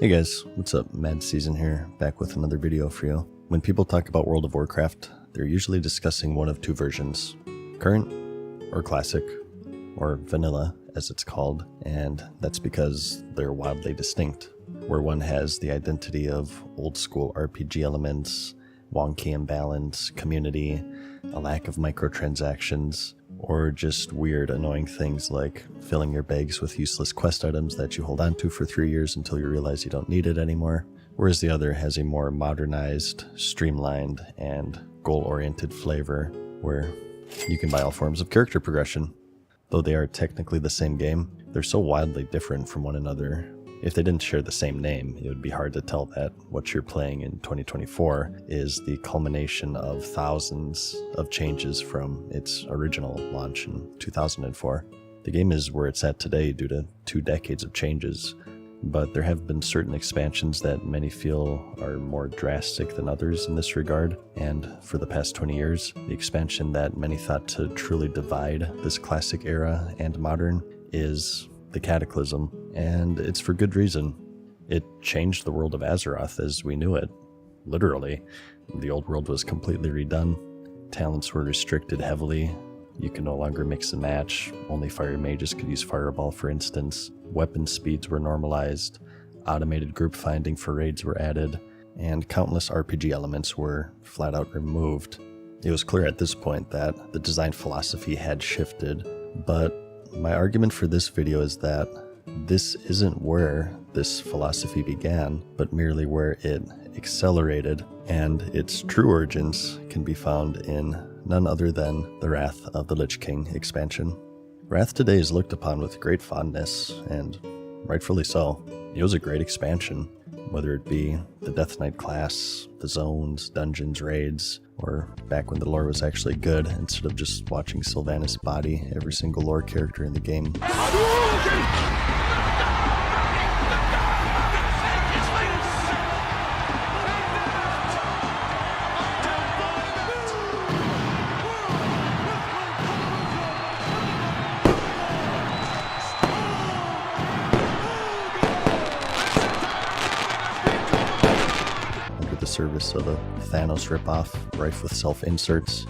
Hey guys, what's up? MadSeason here, back with another video for you. When people talk about World of Warcraft, they're usually discussing one of two versions, current or classic, or vanilla as it's called, and that's because they're wildly distinct. Where one has the identity of old school RPG elements, wonky imbalance, community, a lack of microtransactions, or just weird, annoying things like filling your bags with useless quest items that you hold on to for 3 years until you realize you don't need it anymore. Whereas the other has a more modernized, streamlined, and goal-oriented flavor where you can buy all forms of character progression. Though they are technically the same game, they're so wildly different from one another. If they didn't share the same name, it would be hard to tell that what you're playing in 2024 is the culmination of thousands of changes from its original launch in 2004. The game is where it's at today due to 2 decades of changes, but there have been certain expansions that many feel are more drastic than others in this regard, and for the past 20 years, the expansion that many thought to truly divide this classic era and modern is the Cataclysm, and it's for good reason. It changed the world of Azeroth as we knew it. Literally. The old world was completely redone. Talents were restricted heavily. You could no longer mix and match. Only fire mages could use Fireball, for instance. Weapon speeds were normalized. Automated group finding for raids were added. And countless RPG elements were flat out removed. It was clear at this point that the design philosophy had shifted, but my argument for this video is that this isn't where this philosophy began, but merely where it accelerated, and its true origins can be found in none other than the Wrath of the Lich King expansion. Wrath today is looked upon with great fondness, and rightfully so. It was a great expansion, whether it be the Death Knight class, the zones, dungeons, raids, or back when the lore was actually good instead of just watching Sylvanas body every single lore character in the game. Service of a Thanos ripoff, rife with self-inserts.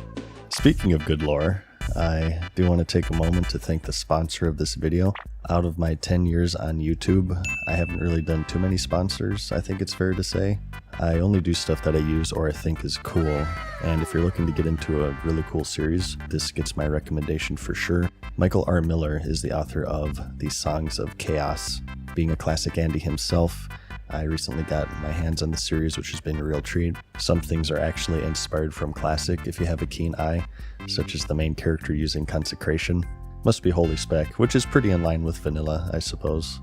Speaking of good lore, I do want to take a moment to thank the sponsor of this video. Out of my 10 years on YouTube, I haven't really done too many sponsors, I think it's fair to say. I only do stuff that I use or I think is cool, and if you're looking to get into a really cool series, this gets my recommendation for sure. Michael R. Miller is the author of The Songs of Chaos. Being a classic Andy himself, I recently got my hands on the series, which has been a real treat. Some things are actually inspired from classic if you have a keen eye, such as the main character using consecration. Must be holy spec, which is pretty in line with vanilla, I suppose.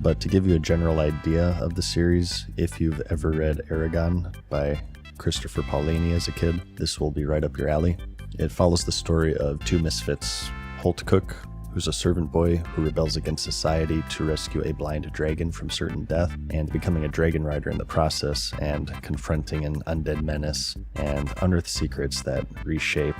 But to give you a general idea of the series, if you've ever read Aragon by Christopher Paolini as a kid, this will be right up your alley. It follows the story of 2 misfits, Holt Cook, who's a servant boy who rebels against society to rescue a blind dragon from certain death, and becoming a dragon rider in the process, and confronting an undead menace, and unearth secrets that reshape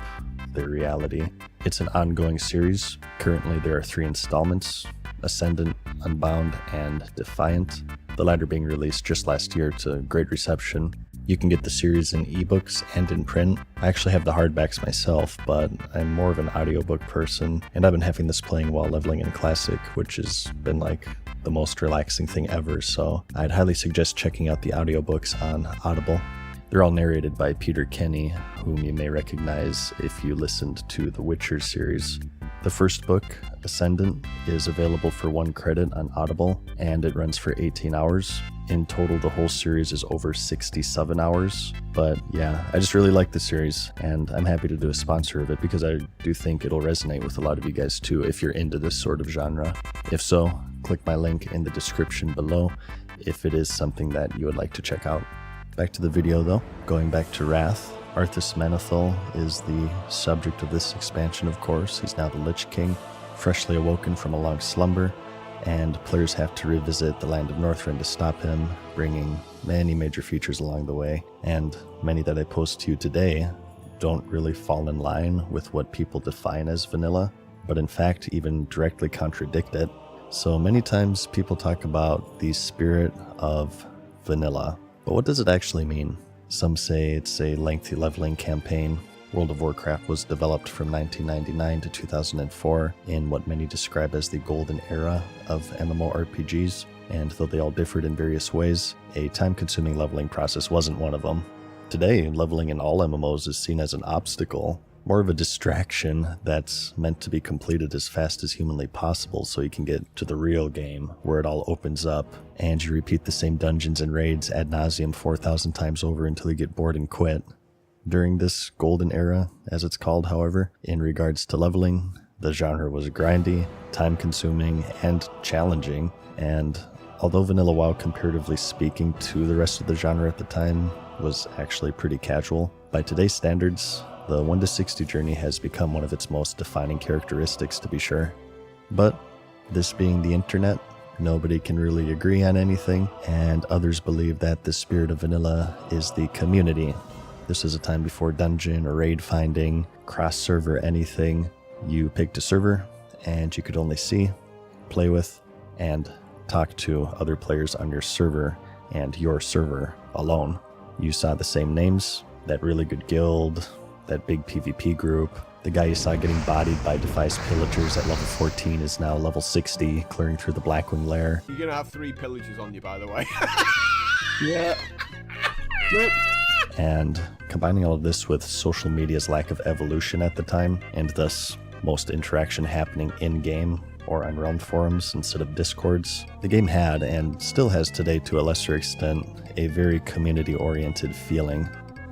their reality. It's an ongoing series. Currently there are 3 installments, Ascendant, Unbound, and Defiant, the latter being released just last year to great reception. You can get the series in ebooks and in print. I actually have the hardbacks myself, but I'm more of an audiobook person, and I've been having this playing while leveling in Classic, which has been like the most relaxing thing ever, so I'd highly suggest checking out the audiobooks on Audible. They're all narrated by Peter Kenny, whom you may recognize if you listened to the Witcher series. The first book, Ascendant, is available for 1 credit on Audible, and it runs for 18 hours. In total, the whole series is over 67 hours. But yeah, I just really like the series, and I'm happy to do a sponsor of it because I do think it'll resonate with a lot of you guys too if you're into this sort of genre. If so, click my link in the description below if it is something that you would like to check out. Back to the video though, going back to Wrath. Arthas Menethil is the subject of this expansion, of course. He's now the Lich King, freshly awoken from a long slumber, and players have to revisit the land of Northrend to stop him, bringing many major features along the way, and many that I post to you today don't really fall in line with what people define as vanilla, but in fact even directly contradict it. So many times people talk about the spirit of vanilla, but what does it actually mean? Some say it's a lengthy leveling campaign. World of Warcraft was developed from 1999 to 2004 in what many describe as the golden era of MMORPGs, and though they all differed in various ways, a time-consuming leveling process wasn't one of them. Today, leveling in all MMOs is seen as an obstacle, more of a distraction that's meant to be completed as fast as humanly possible so you can get to the real game, where it all opens up, and you repeat the same dungeons and raids ad nauseum 4,000 times over until you get bored and quit. During this golden era, as it's called, however, in regards to leveling, the genre was grindy, time-consuming, and challenging, and although vanilla WoW, comparatively speaking to the rest of the genre at the time, was actually pretty casual, by today's standards, the 1 to 60 journey has become one of its most defining characteristics, to be sure. But, this being the internet, nobody can really agree on anything, and others believe that the spirit of vanilla is the community. This is a time before dungeon or raid finding, cross-server anything. You picked a server, and you could only see, play with, and talk to other players on your server and your server alone. You saw the same names, that really good guild, that big PvP group. The guy you saw getting bodied by Defiance pillagers at level 14 is now level 60, clearing through the Blackwing lair. You're gonna have 3 pillagers on you, by the way. Yeah. Yep. And combining all of this with social media's lack of evolution at the time, and thus most interaction happening in-game or on Realm forums instead of Discords, the game had, and still has today to a lesser extent, a very community-oriented feeling.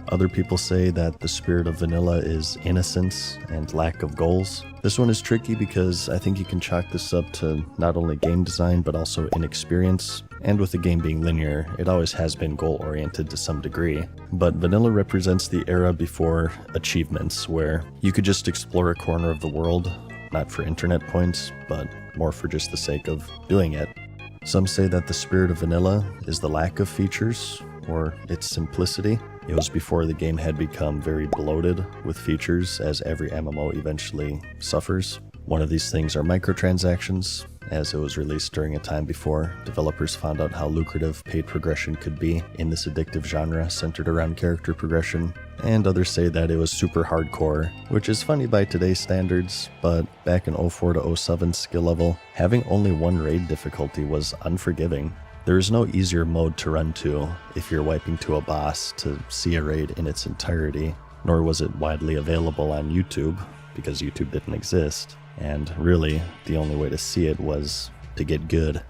Other people say that the spirit of vanilla is innocence and lack of goals. This one is tricky because I think you can chalk this up to not only game design but also inexperience, and with the game being linear, it always has been goal-oriented to some degree. But vanilla represents the era before achievements, where you could just explore a corner of the world, not for internet points, but more for just the sake of doing it. Some say that the spirit of vanilla is the lack of features, or its simplicity. It was before the game had become very bloated with features, as every MMO eventually suffers. One of these things are microtransactions, as it was released during a time before developers found out how lucrative paid progression could be in this addictive genre centered around character progression, and others say that it was super hardcore, which is funny by today's standards, but back in 04 to 07 skill level, having only 1 raid difficulty was unforgiving. There is no easier mode to run to if you're wiping to a boss to see a raid in its entirety, nor was it widely available on YouTube, because YouTube didn't exist, and really, the only way to see it was to get good.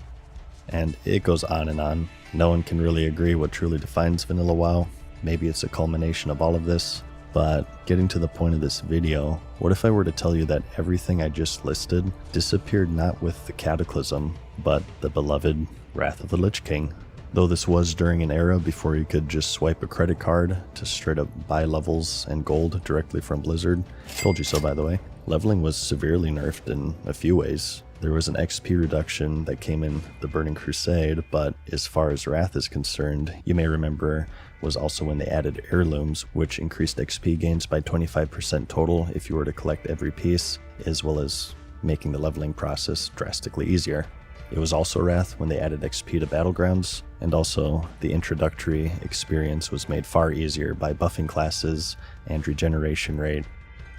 And it goes on and on. No one can really agree what truly defines vanilla WoW. Maybe it's a culmination of all of this, but getting to the point of this video, what if I were to tell you that everything I just listed disappeared not with the Cataclysm, but the beloved Wrath of the Lich King? Though this was during an era before you could just swipe a credit card to straight up buy levels and gold directly from Blizzard. Told you so, by the way. Leveling was severely nerfed in a few ways. There was an XP reduction that came in the Burning Crusade, but as far as Wrath is concerned, you may remember was also when they added heirlooms, which increased XP gains by 25% total if you were to collect every piece, as well as making the leveling process drastically easier. It was also Wrath when they added XP to Battlegrounds, and also the introductory experience was made far easier by buffing classes and regeneration rate.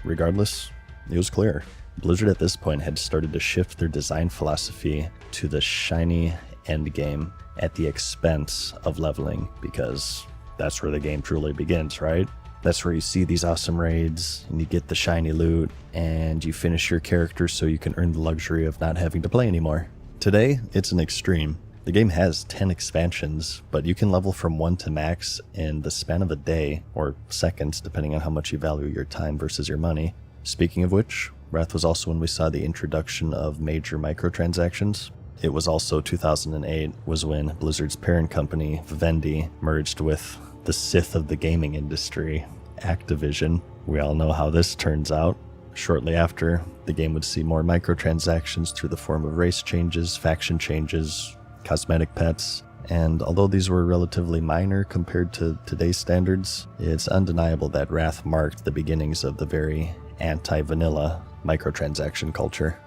Regardless, it was clear. Blizzard at this point had started to shift their design philosophy to the shiny endgame at the expense of leveling, because that's where the game truly begins, right? That's where you see these awesome raids, and you get the shiny loot, and you finish your character so you can earn the luxury of not having to play anymore. Today, it's an extreme. The game has 10 expansions, but you can level from 1 to max in the span of a day, or seconds, depending on how much you value your time versus your money. Speaking of which, Wrath was also when we saw the introduction of major microtransactions. It was also 2008 was when Blizzard's parent company, Vivendi, merged with the Sith of the gaming industry, Activision. We all know how this turns out. Shortly after, the game would see more microtransactions through the form of race changes, faction changes, cosmetic pets, and although these were relatively minor compared to today's standards, it's undeniable that Wrath marked the beginnings of the very anti-vanilla microtransaction culture.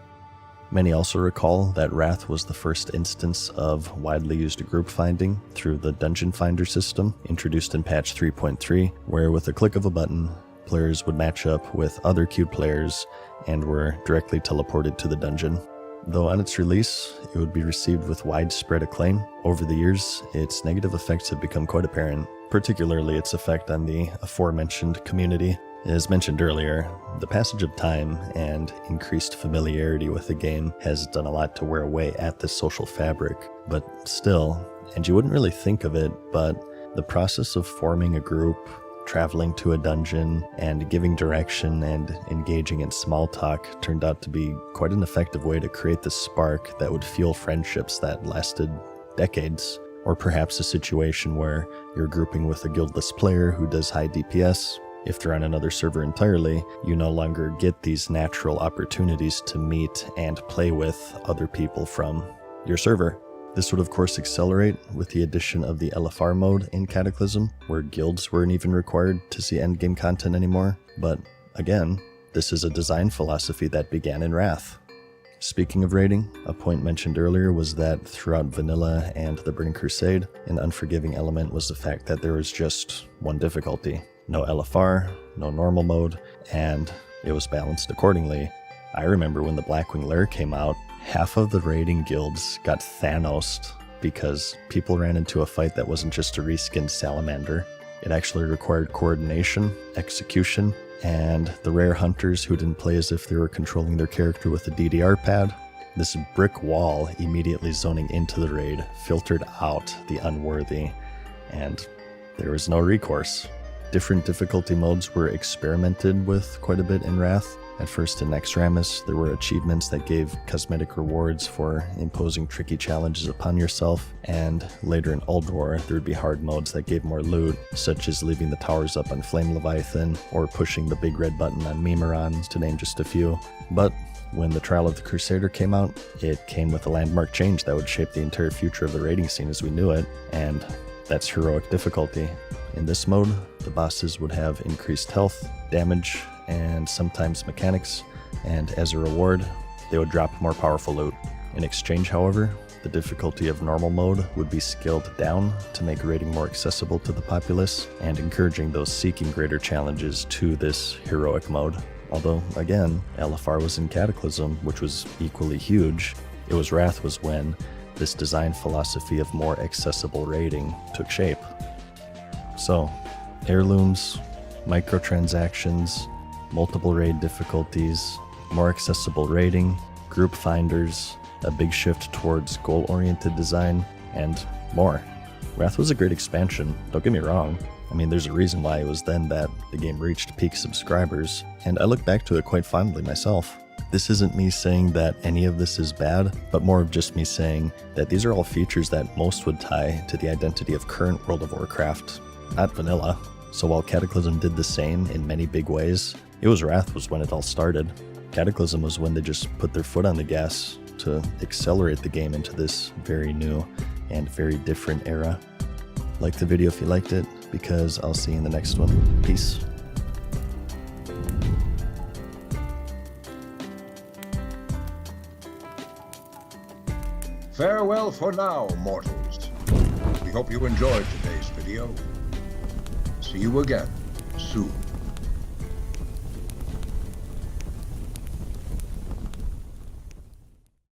Many also recall that Wrath was the first instance of widely used group finding through the Dungeon Finder system introduced in patch 3.3, where with a click of a button, players would match up with other queued players and were directly teleported to the dungeon. Though on its release, it would be received with widespread acclaim, over the years, its negative effects have become quite apparent, particularly its effect on the aforementioned community. As mentioned earlier, the passage of time and increased familiarity with the game has done a lot to wear away at this social fabric, but still, and you wouldn't really think of it, but the process of forming a group, traveling to a dungeon, and giving direction and engaging in small talk turned out to be quite an effective way to create the spark that would fuel friendships that lasted decades. Or perhaps a situation where you're grouping with a guildless player who does high DPS. If they're on another server entirely, you no longer get these natural opportunities to meet and play with other people from your server. This would of course accelerate with the addition of the LFR mode in Cataclysm, where guilds weren't even required to see endgame content anymore. But again, this is a design philosophy that began in Wrath. Speaking of raiding, a point mentioned earlier was that throughout Vanilla and the Burning Crusade, an unforgiving element was the fact that there was just one difficulty. No LFR, no normal mode, and it was balanced accordingly. I remember when the Blackwing Lair came out, half of the raiding guilds got Thanos'd because people ran into a fight that wasn't just a reskinned salamander. It actually required coordination, execution, and the rare hunters who didn't play as if they were controlling their character with a DDR pad. This brick wall immediately zoning into the raid filtered out the unworthy, and there was no recourse. Different difficulty modes were experimented with quite a bit in Wrath. At first in Exramus, there were achievements that gave cosmetic rewards for imposing tricky challenges upon yourself, and later in Old War, there would be hard modes that gave more loot, such as leaving the towers up on Flame Leviathan, or pushing the big red button on Mimeron, to name just a few. But when the Trial of the Crusader came out, it came with a landmark change that would shape the entire future of the raiding scene as we knew it, and that's heroic difficulty. In this mode, the bosses would have increased health, damage, and sometimes mechanics, and as a reward, they would drop more powerful loot. In exchange, however, the difficulty of normal mode would be scaled down to make raiding more accessible to the populace, and encouraging those seeking greater challenges to this heroic mode. Although, again, LFR was in Cataclysm, which was equally huge. It was Wrath was when this design philosophy of more accessible raiding took shape. So, heirlooms, microtransactions, multiple raid difficulties, more accessible raiding, group finders, a big shift towards goal-oriented design, and more. Wrath was a great expansion, don't get me wrong. I mean, there's a reason why it was then that the game reached peak subscribers, and I look back to it quite fondly myself. This isn't me saying that any of this is bad, but more of just me saying that these are all features that most would tie to the identity of current World of Warcraft, not vanilla. So while Cataclysm did the same in many big ways, it was Wrath was when it all started. Cataclysm was when they just put their foot on the gas to accelerate the game into this very new and very different era. Like the video if you liked it, because I'll see you in the next one. Peace. Farewell for now, mortals. We hope you enjoyed today's video. See you again soon.